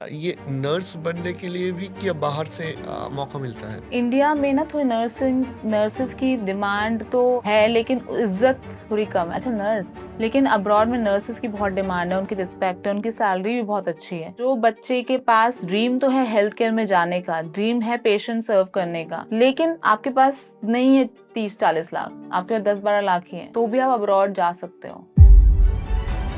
ये नर्स बनने के लिए भी क्या बाहर से मौका मिलता है? इंडिया में ना थोड़ी नर्सेस की डिमांड तो है, लेकिन इज्जत थोड़ी कम है। अच्छा नर्स, लेकिन अब्रॉड में नर्सेस की बहुत डिमांड है, उनकी रिस्पेक्ट है, उनकी सैलरी भी बहुत अच्छी है। जो बच्चे के पास ड्रीम तो है हेल्थ केयर में जाने का, ड्रीम है पेशेंट सर्व करने का, लेकिन आपके पास नहीं है 30-40 लाख, आपके पास 10-12 लाख ही है, तो भी आप अब्रॉड जा सकते हो।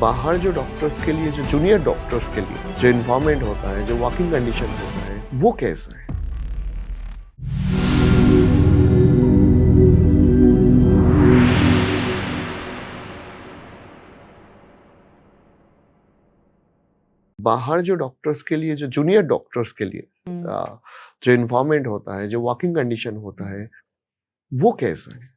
बाहर जो डॉक्टर्स के लिए, जो जूनियर डॉक्टर्स के लिए जो इन्वायरमेंट होता है, जो वर्किंग कंडीशन होता है, वो कैसा है? बाहर जो डॉक्टर्स के लिए, जो जूनियर डॉक्टर्स के लिए जो इन्वायरमेंट होता है, जो वर्किंग कंडीशन होता है, वो कैसा है?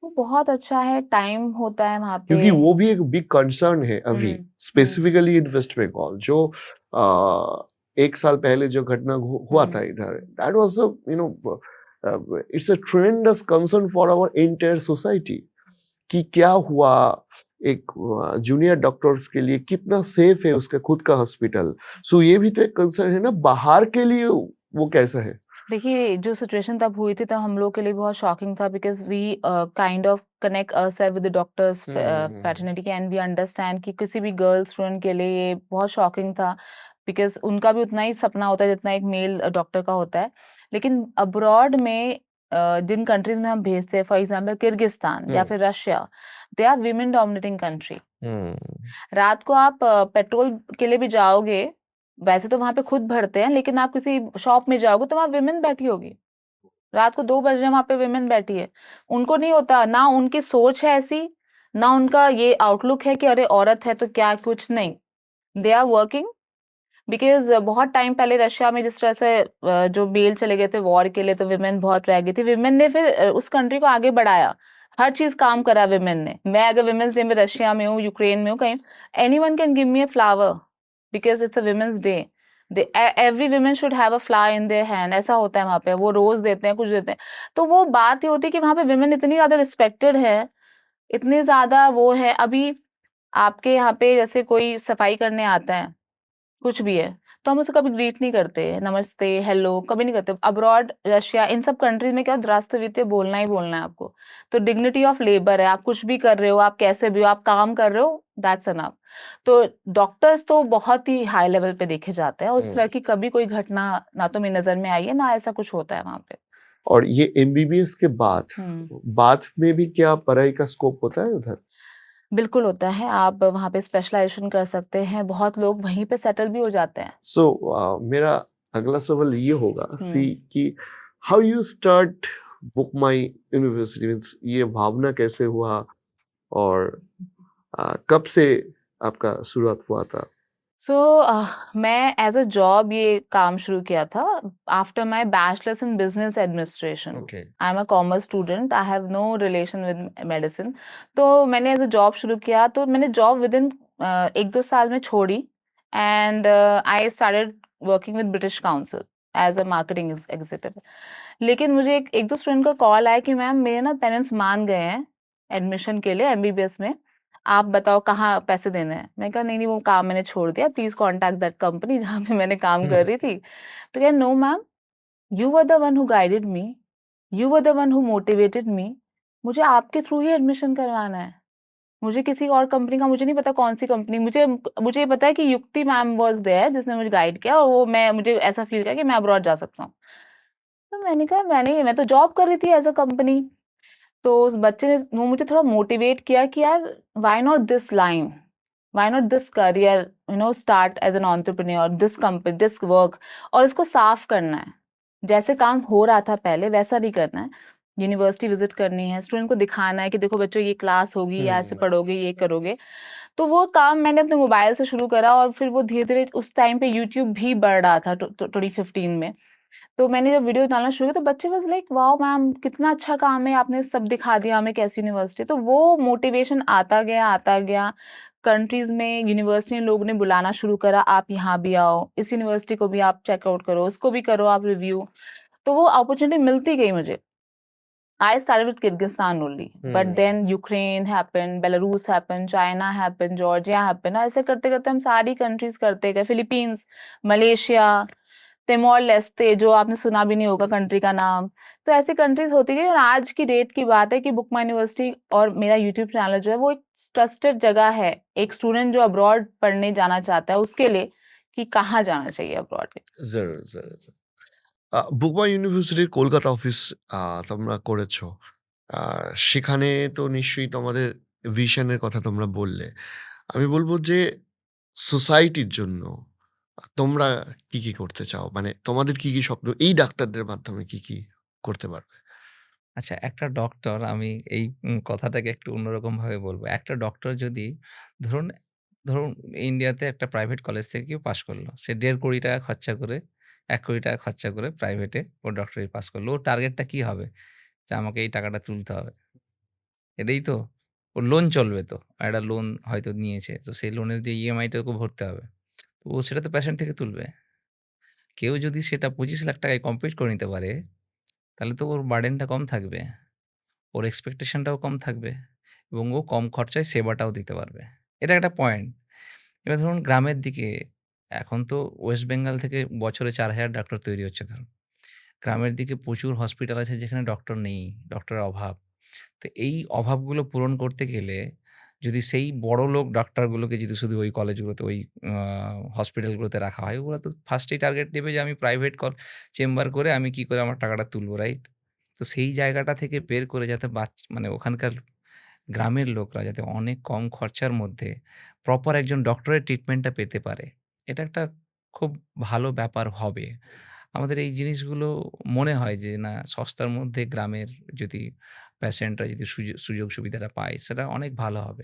वो बहुत अच्छा है, टाइम होता है वहाँ पे। क्योंकि वो भी एक बिग कंसर्न है अभी, स्पेसिफिकली इन वेस्ट बंगाल। जो एक साल पहले जो घटना हुआ था इधर, that was you know it's a tremendous concern for our entire society कि क्या हुआ। एक जूनियर डॉक्टर्स के लिए कितना सेफ है उसका खुद का हॉस्पिटल। सो ये भी तो एक कंसर्न है ना, बाहर के लिए वो कैसा है? देखिए, जो सिचुएशन तब हुई थी तब हम लोग के लिए बहुत शॉकिंग था, because we kind of connect ourselves with the doctors paternity and we understand कि किसी भी गर्ल स्टूडेंट के लिए ये बहुत शॉकिंग था, बिकॉज उनका भी उतना ही सपना होता है जितना एक मेल डॉक्टर का होता है। लेकिन अब्रॉड में जिन कंट्रीज में हम भेजते हैं, फॉर एग्जाम्पल किर्गिस्तान या फिर Russia, they are women dominating country. रात को आप पेट्रोल के लिए भी जाओगे, वैसे तो वहां पे खुद भरते हैं, लेकिन आप किसी शॉप में जाओगे तो वहां विमेन बैठी होगी। रात को 2 बजे वहां पे विमेन बैठी है। उनको नहीं होता, ना उनकी सोच है ऐसी, ना उनका ये आउटलुक है कि अरे औरत है तो क्या, कुछ नहीं। दे आर वर्किंग, बिकॉज बहुत टाइम पहले रशिया में जिस तरह से जो बेल चले गए थे वॉर के लिए, तो विमेन बहुत रह गई थी। विमेन ने फिर उस कंट्री को आगे बढ़ाया, हर चीज काम करा विमेन ने। मैं अगर विमेन्स डे में रशिया में हूँ, यूक्रेन में हूँ, कहीं, anyone can give me a flower because it's a women's day. Every women should have a flower in their hand, ऐसा होता है वहां पे। वो रोज देते हैं, कुछ देते हैं। तो वो बात ये होती है कि वहां पे विमेन इतनी ज्यादा रिस्पेक्टेड है, इतनी ज्यादा वो है। अभी आपके यहाँ पे जैसे कोई सफाई करने आता है, कुछ भी है, तो हम उसे कभी ग्रीट नहीं करते, नमस्ते हेलो कभी नहीं करते। अब्रॉड रशिया इन सब कंट्रीज में क्या, द्रास्तवित्य बोलना ही बोलना है आपको। तो डिग्निटी ऑफ लेबर है, आप कुछ भी कर रहे हो, आप कैसे भी हो, आप काम कर रहे हो, दैट्स अनफ। तो डॉक्टर्स तो बहुत ही हाई लेवल पे देखे जाते हैं, उस तरह की कभी कोई घटना ना तो मेरी नजर में आई है, ना ऐसा कुछ होता है वहां पे। और ये एमबीबीएस के बाद बाद में भी क्या पढ़ाई का स्कोप होता है उधर? बिल्कुल होता है, आप वहां पे स्पेशलाइजेशन कर सकते हैं, बहुत लोग वहीं पे सेटल भी हो जाते हैं। सो मेरा अगला सवाल ये होगा कि how you start book my university, means ये भावना कैसे हुआ और कब से आपका शुरुआत हुआ था? सो मैं एज अ जॉब ये काम शुरू किया था after my bachelors in business administration. Okay. I am a commerce student, I have no relation with medicine. तो मैंने एज अ जॉब शुरू किया, तो मैंने जॉब विद इन 1-2 साल में छोड़ी, and I started working with British Council as a marketing executive. लेकिन मुझे एक दो स्टूडेंट का कॉल आया कि मैम मेरे ना पेरेंट्स मान गए हैं एडमिशन के लिए एमबीबीएस में, आप बताओ कहाँ पैसे देने हैं। मैं कहा नहीं नहीं, वो काम मैंने छोड़ दिया, प्लीज कॉन्टैक्ट दैट कंपनी जहाँ पे मैंने काम कर रही थी। तो क्या, no ma'am, you were the one who guided me, you were the one who motivated me, मुझे आपके थ्रू ही एडमिशन करवाना है। मुझे किसी और कंपनी का मुझे नहीं पता, कौन सी कंपनी, मुझे मुझे ये पता है कि युक्ति मैम वाज देयर जिसने मुझे गाइड किया, और वो मैं मुझे ऐसा फील किया कि मैं अब्रॉड जा सकता हूँ। तो मैंने कहा मैं तो जॉब कर रही थी एज अ कंपनी। तो उस बच्चे ने वो मुझे थोड़ा मोटिवेट किया कि यार, why not this line, why not this career, start as an entrepreneur, this company, this work. और इसको साफ करना है, जैसे काम हो रहा था पहले वैसा नहीं करना है। यूनिवर्सिटी विजिट करनी है, स्टूडेंट को दिखाना है कि देखो बच्चों ये क्लास होगी, या ऐसे पढ़ोगे, ये करोगे। तो वो काम मैंने अपने मोबाइल से शुरू करा, और फिर वो धीरे धीरे, उस टाइम पे यूट्यूब भी बढ़ रहा था 2015 में। तो मैंने जब वीडियो डालना शुरू किया तो बच्चे वाज लाइक, वाओ मैम कितना अच्छा काम है, आपने सब दिखा दिया हमें कैसी यूनिवर्सिटी। तो वो मोटिवेशन आता गया, आता गया। कंट्रीज में यूनिवर्सिटी लोग ने बुलाना शुरू करा, आप यहाँ भी आओ, इस यूनिवर्सिटी को भी आप चेकआउट करो, उसको भी करो आप रिव्यू। तो वो अपॉर्चुनिटी मिलती गई मुझे। I started with Kyrgyzstan only, but Hmm. then Ukraine happened, Belarus happened, China happened, Georgia happened. ऐसे करते करते हम सारी कंट्रीज करते गए, फिलीपींस, मलेशिया, तिमोर लेस्ते, जो आपने सुना भी नहीं होगा कंट्री का नाम। तो ऐसी कंट्रीज होती गई और आज की डेट की बात है कि बुक माई यूनिवर्सिटी और मेरा यूट्यूब चैनल जो है वो एक ट्रस्टेड जगह है एक स्टूडेंट जो अब्रॉड पढ़ने जाना चाहता है उसके लिए, कि कहाँ जाना चाहिए अब्रॉड। জরুর, জরুর, জরুর। বুকমা ইউনিভার্সিটির কলকাতা অফিস তোমরা করেছো। সেখানে তো নিশ্চয়ই তোমাদের ভিশনের কথা তোমরা বললে। আমি বলব যে সোসাইটির জন্য তোমরা কি করতে চাও? মানে তোমাদের কি স্বপ্ন? এই ডাক্তারদের মাধ্যমে কি করতে পারবে? আচ্ছা, একটা ডক্টর, আমি এই কথাটাকে একটু অন্যরকমভাবে বলবো। একটা ডক্টর যদি ধরুন ধরুন ইন্ডিয়াতে একটা প্রাইভেট কলেজ থেকে কেউ পাস করলো। সে ৳১.৫ কোটি খরচা করে, ৳১ কোটি খরচা করে প্রাইভেটে ও ডক্টরি পাস করলো। ওর টার্গেটটা কি হবে? যে আমাকে এই টাকাটা তুলতে হবে। এটাই তো? ওর লোন চলবে তো। একটা লোন হয়তো নিয়েছে। তো সেই লোনের যে ইএমআইটা ওকে ভরতে হবে। তো ও সেটা তো পেশেন্ট থেকে তুলবে। কেউ যদি সেটা ৳২৫ লাখ কমপ্লিট করে নিতে পারে, তাহলে তো ওর বার্ডেনটা কম থাকবে। ওর এক্সপেকটেশনটাও কম থাকবে এবং ও কম খরচায় সেবাটাও দিতে পারবে। এটা একটা পয়েন্ট। এবার ধরুন গ্রামের দিকে এখন তো ওয়েস্ট বেঙ্গল থেকে বছরে ৪,০০০ ডক্টর তৈরি হচ্ছে ধরুন। গ্রামের দিকে প্রচুর হসপিটাল আছে যেখানে ডক্টর নেই, ডক্টরের অভাব। তো এই অভাবগুলো পূরণ করতে গেলে যদি সেই বড়লোক ডাক্তারগুলোকে যদি শুধু ওই কলেজগুলোতে, ওই আ হসপিটালগুলোতে রাখা হয়, ওরা তো ফার্স্টেই টার্গেট নেবে যে আমি প্রাইভেট চেম্বার করে আমি কি করে আমার টাকাটা তুলবো, রাইট? তো সেই জায়গাটা থেকে বের করে যাতে মানে ওখানকার গ্রামের লোকরা যাতে অনেক কম খরচার মধ্যে প্রপার একজন ডক্টরের ট্রিটমেন্টটা পেতে পারে। এটা একটা খুব ভালো ব্যাপার হবে। আমাদের এই জিনিসগুলো মনে হয় যে না, সস্তার মধ্যে গ্রামের যদি পেশেন্টরা যদি সুযোগ সুবিধাটা পায় সেটা অনেক ভালো হবে।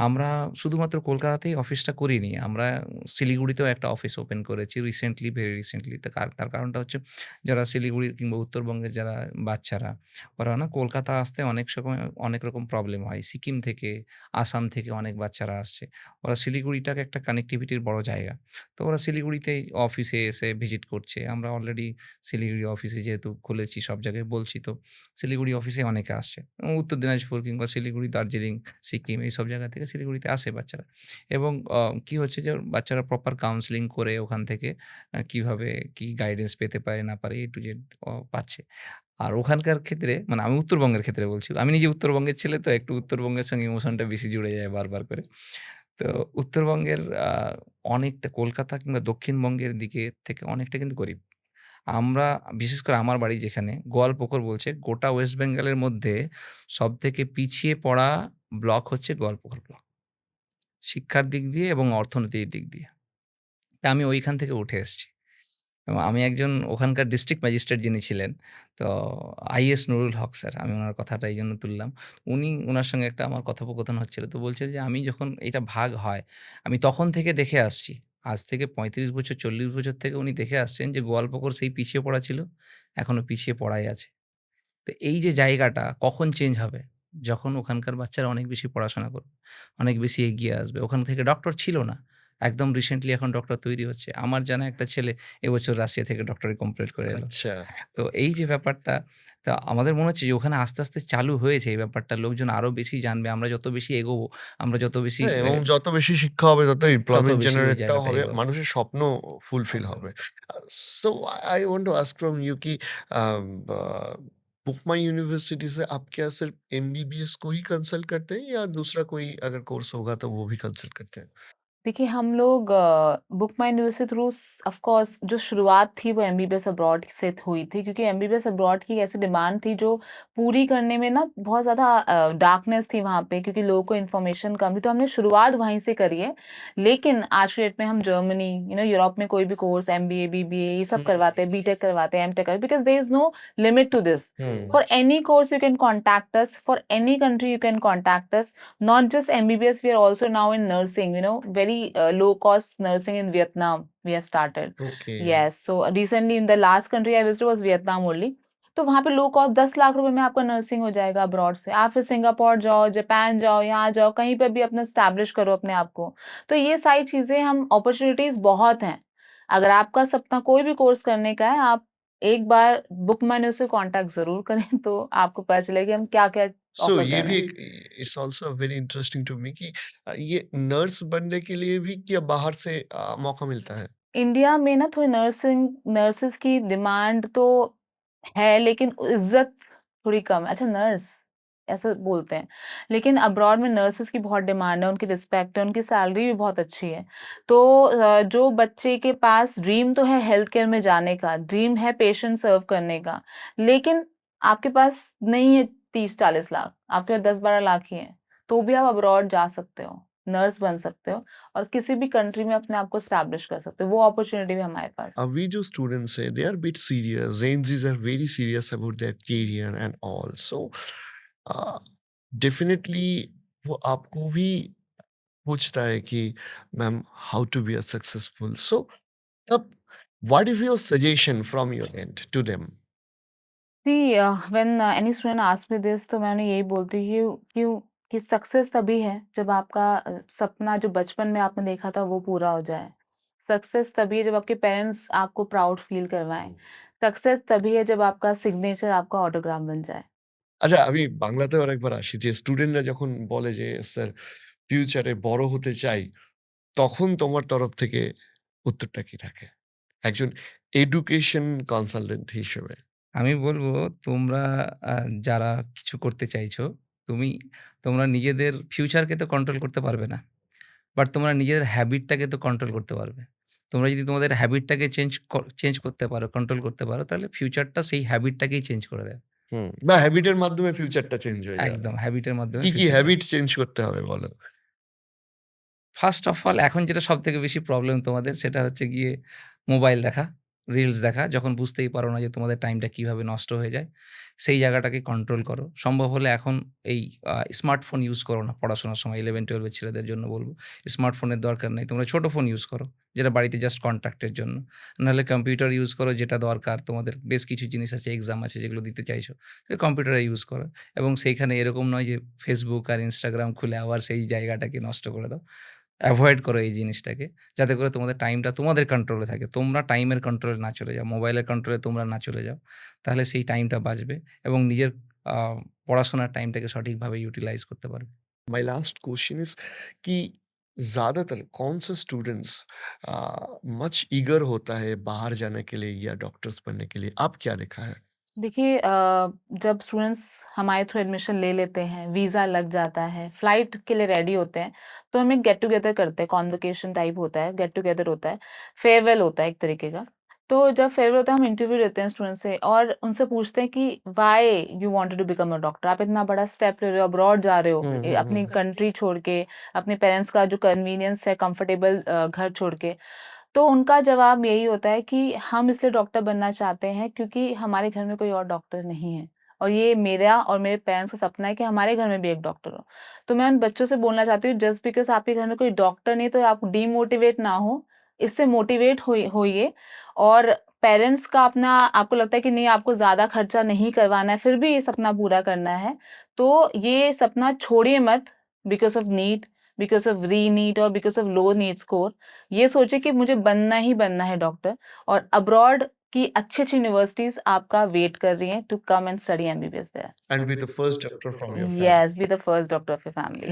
আমরা শুধুমাত্র কলকাতাতেই অফিসটা করিনি। আমরা শিলিগুড়িতেও একটা অফিস ওপেন করেছি রিসেন্টলি, ভেরি রিসেন্টলি। তার কারণটা হচ্ছে যারা শিলিগুড়ির কিংবা উত্তরবঙ্গের যারা বাচ্চারা, ওরা না কলকাতা আসতে অনেক সময় অনেক রকম প্রবলেম হয়। সিকিম থেকে, আসাম থেকে অনেক বাচ্চারা আসছে। ওরা শিলিগুড়িটাকে একটা কানেক্টিভিটির বড় জায়গা। তো ওরা শিলিগুড়িতেই অফিসে এসে ভিজিট করছে। আমরা অলরেডি শিলিগুড়ি অফিসে যেহেতু খুলেছি, সব জায়গায় বলছি, তো শিলিগুড়ি অফিসে অনেকে আসছে। উত্তর দিনাজপুর কিংবা শিলিগুড়ি, দার্জিলিং, সিকিম এইসব জায়গা থেকে শিলিগুড়িতে আসে বাচ্চারা। এবং কি হচ্ছে যে বাচ্চারা প্রপার কাউন্সেলিং করে ওখান থেকে কিভাবে কি গাইডেন্স পেতে পারে না পারে A to Z পাচ্ছে। আর ওখানকার ক্ষেত্রে, মানে আমি উত্তরবঙ্গের ক্ষেত্রে বলছি। আমি নিজে উত্তরবঙ্গের ছেলে, তো একটু উত্তরবঙ্গের সঙ্গে ইমোশনটা বেশি জুড়ে যায় বারবার করে। তো উত্তরবঙ্গের অনেকটা কলকাতা কিংবা দক্ষিণবঙ্গের দিকে থেকে অনেকটা কিন্তু গরিব। আমরা বিশেষ করে আমার বাড়ি যেখানে গোয়ালপুকুর বলছে, গোটা ওয়েস্ট বেঙ্গলের মধ্যে সবথেকে পিছিয়ে পড়া ব্লক হচ্ছে গোয়ালপুকুর ব্লক। শিক্ষার দিক দিয়ে এবং অর্থনীতির দিক দিয়ে। তা আমি ওইখান থেকে উঠে এসেছি। এবং আমি একজন ওখানকার ডিস্ট্রিক্ট ম্যাজিস্ট্রেট যিনি ছিলেন, তো আইএস নুরুল হক স্যার, আমি ওনার কথাটা এই জন্য তুললাম। ওনার সঙ্গে একটা আমার কথোপকথন হচ্ছিল। তো বলছে যে আমি যখন এটা ভাগ হয়, আমি তখন থেকে দেখে আসছি। আজ থেকে ৩৫ বছর ৪০ বছর থেকে উনি দেখে আসছেন যে গোয়ালপুকুর সেই পিছিয়ে পড়া ছিল, এখনো পিছিয়ে পড়াই আছে। তো এই যে জায়গাটা কখন চেঞ্জ হবে? যখন ওখানকার বাচ্চারা অনেক বেশি পড়াশোনা করবে, অনেক বেশি এগিয়ে আসবে। ওখান থেকে ডক্টর ছিল না। একদম রিসেন্টলি এখন ডক্টর তৈরি হচ্ছে। আমার জানা একটা ছেলে এবছর রাশিয়া থেকে ডক্টরি কমপ্লিট করে এলো। আচ্ছা। তো এই যে ব্যাপারটা, তা আমাদের মনে হচ্ছে যে ওখানে আস্তে, আস্তে চালু হয়েছে এই ব্যাপারটা। লোকজন আরো বেশি জানবে। আমরা যত বেশি এগোবো, আমরা যত বেশি হ্যাঁ, এবং যত বেশি শিক্ষা হবে তত তত এমপ্লয়মেন্ট বেশি ওই জেনারেটটাও জায়গাটায় হবে, এগোবে। মানুষের স্বপ্ন ফুলফিল একদম। হবে। So I want to ask from you कि बुकमा यूनिवर्सिटी से आप क्या सिर्फ एमबीबीएस को ही कंसल्ट करते हैं या दूसरा कोई अगर कोर्स होगा तो वो भी कंसल्ट करते हैं? देखिए हम लोग book my university through of course जो शुरुआत थी वो एमबीबीएस अब्रॉड से हुई थी, क्योंकि एमबीबीएस अब्रॉड की ऐसी डिमांड थी जो पूरी करने में ना बहुत ज़्यादा डार्कनेस थी वहाँ पे, क्योंकि लोगों को इन्फॉर्मेशन कम थी, तो हमने शुरुआत वहीं से करी है। लेकिन आज के डेट में हम जर्मनी, यूरोप में कोई भी कोर्स एमबीए बीबीए ये सब करवाते हैं, बीटेक करवाते हैं, एमटेक करवाते हैं, because there is no limit to this. For any course you can contact us, for any country you can contact us, not just MBBS, we are also now in nursing, very low cost nursing in Vietnam we have started. Okay. Yes, so recently in the last country I visited was Vietnam only. तो वहाँ पे low cost 10 lakh रुपए में आपका nursing हो जाएगा abroad से। आप फिर सिंगापुर जाओ, जापान जाओ, यहाँ जाओ, कहीं पे भी अपना स्टैब्लिश करो अपने आप को। तो ये सारी चीजें हम अपॉर्चुनिटीज बहुत हैं। अगर आपका सपना कोई भी कोर्स करने का है, आप एक बार बुक माई न्यूज़ से कॉन्टैक्ट ज़रूर करें तो आपको पता चलेगा कि हम क्या-क्या सो ऑफ़र ये कर भी रहे हैं। एक it's also very interesting to me कि ये नर्स बनने के लिए भी क्या बाहर से मौका मिलता है? इंडिया में ना थोड़ी नर्सेज़ की डिमांड तो है, लेकिन इज़्ज़त थोड़ी कम है। अच्छा नर्स, ऐसा बोलते हैं। लेकिन अब्रॉड में नर्सेज़ की बहुत डिमांड है, उनकी रिस्पेक्ट है, उनकी सैलरी भी बहुत अच्छी है। तो जो बच्चे के पास ड्रीम तो है हेल्थ केयर में जाने का, ड्रीम है पेशेंट सर्व करने का, लेकिन आपके पास नहीं है 30-40 लाख, आपके पास 10-12 लाख ही हैं, तो भी आप अब्रॉड जा सकते हो, नर्स बन सकते हो और किसी भी कंट्री में अपने आप को एस्टैब्लिश कर सकते हो। वो अपॉर्च्युनिटी भी हमारे पास है। We जो students है they are bit serious. Gen Zs are very serious about their career and all. So uh, definitely वो आपको भी पूछता है कि ma'am how to be a successful. So तब what is your suggestion from your end to them? See, when any student asks me this तो मैं उन्हें यही बोलती हूँ कि सक्सेस तभी है जब आपका सपना जो बचपन में आपने देखा था वो पूरा हो जाए। सक्सेस तभी है जब आपके पेरेंट्स आपको प्राउड फील करवाएँ। सक्सेस तभी है जब आपका सिग्नेचर आपका ऑटोग्राफ बन जाए। আচ্ছা আমি বাংলাতেও আরেকবার আসি যে স্টুডেন্টরা যখন বলে যে স্যার ফিউচারে বড় হতে চাই তখন তোমার তরফ থেকে উত্তরটা কি থাকে একজন এডুকেশন কনসালটেন্ট হিসেবে? আমি বলব তোমরা আ যারা কিছু করতে চাইছো, তুমি তোমরা নিজেদের ফিউচারকে তো কন্ট্রোল করতে পারবে না। বাট তোমরা নিজেদের হ্যাবিটটাকে তো কন্ট্রোল করতে পারবে। তোমরা যদি তোমাদের হ্যাবিটটাকে চেঞ্জ করতে পারো, কন্ট্রোল করতে পারো, তাহলে ফিউচারটা সেই হ্যাবিটটাকেই চেঞ্জ করে দেবে। হুম, বা হ্যাবিটের মাধ্যমে ফিউচারটা চেঞ্জ হয়ে যাবে। একদম হ্যাবিটের মাধ্যমে কি ফিউচারটা হ্যাবিট চেঞ্জ করতে হবে বলো? ফার্স্ট অফ অল এখন যেটা সবথেকে বেশি প্রবলেম তোমাদের সেটা হচ্ছে গিয়ে মোবাইল দেখা, রিলস দেখা। যখন বুঝতেই পারো না যে তোমাদের টাইমটা কিভাবে নষ্ট হয়ে যায়, সেই জায়গাটাকে কন্ট্রোল করো। সম্ভব হলে এখন এই স্মার্টফোন ইউজ করো না পড়াশোনার সময় 11-12 এর ছেলেদের জন্য বলব। স্মার্টফোনের দরকার নেই। তোমরা ছোট ফোন ইউজ করো, যেটা বাড়িতে জাস্ট কনট্যাক্টের জন্য। নাহলে কম্পিউটার ইউজ করো যেটা দরকার তোমাদের বেশ কিছু জিনিস আছে, এক্সাম আছে যেগুলো দিতে চাইছো, সে কম্পিউটারে ইউজ করো এবং সেইখানে এরকম নয় যে Facebook আর Instagram খুলে আবার সেই জায়গাটাকে নষ্ট করে দাও। এভয়েড করো এই জিনিসটাকে। যাতে করে তোমাদের টাইমটা তোমাদের কন্ট্রোলে থাকে। তোমরা টাইমের কন্ট্রোলে না চলে যাও। মোবাইলের কন্ট্রোলে তোমরা না চলে যাও। তাহলে সেই টাইমটা বাঁচবে এবং নিজের আ পড়াশোনার টাইমটাকে সঠিকভাবে ইউটিলাইজ করতে পারবে। माय लास्ट क्वेश्चन इज कि ज्यादातर कौन सा स्टूडेंट्स मच ईगर होता है बाहर जाने के लिए या डॉक्टर्स बनने के लिए? आप क्या देखा है? देखिए जब स्टूडेंट्स हमारे थ्रू एडमिशन ले लेते हैं, वीज़ा लग जाता है, फ्लाइट के लिए रेडी होते हैं, तो हम एक गेट टुगेदर करते हैं, कॉन्वोकेशन टाइप होता है, गेट टुगेदर होता है, फेयरवेल होता है एक तरीके का। तो जब फेयरवेल होता है हम इंटरव्यू लेते हैं स्टूडेंट से और उनसे पूछते हैं कि why you wanted to become a doctor? आप इतना बड़ा स्टेप ले रहे हो, अब्रॉड जा रहे हो, अपनी कंट्री छोड़ के, अपने पेरेंट्स का जो कन्वीनियंस है, कंफर्टेबल घर छोड़ के। तो उनका जवाब यही होता है कि हम इसलिए डॉक्टर बनना चाहते हैं क्योंकि हमारे घर में कोई और डॉक्टर नहीं है और ये मेरा और मेरे पेरेंट्स का सपना है कि हमारे घर में भी एक डॉक्टर हो। तो मैं उन बच्चों से बोलना चाहती हूँ जस्ट बिकॉज़ आपके घर में कोई डॉक्टर नहीं तो आप डीमोटिवेट ना हो, इससे मोटिवेट होइए और पेरेंट्स का अपना आपको लगता है कि नहीं आपको ज़्यादा खर्चा नहीं करवाना है, फिर भी ये सपना पूरा करना है, तो ये सपना छोड़िए मत because of NEET, because of re NEET और because of low NEET score. ये सोचिए कि मुझे बनना ही बनना है डॉक्टर और अब्रॉड की अच्छी-अच्छी यूनिवर्सिटीज़ आपका वेट कर रही हैं to come and study MBBS there. And be the first doctor from your family. Yes, be the first doctor of your family.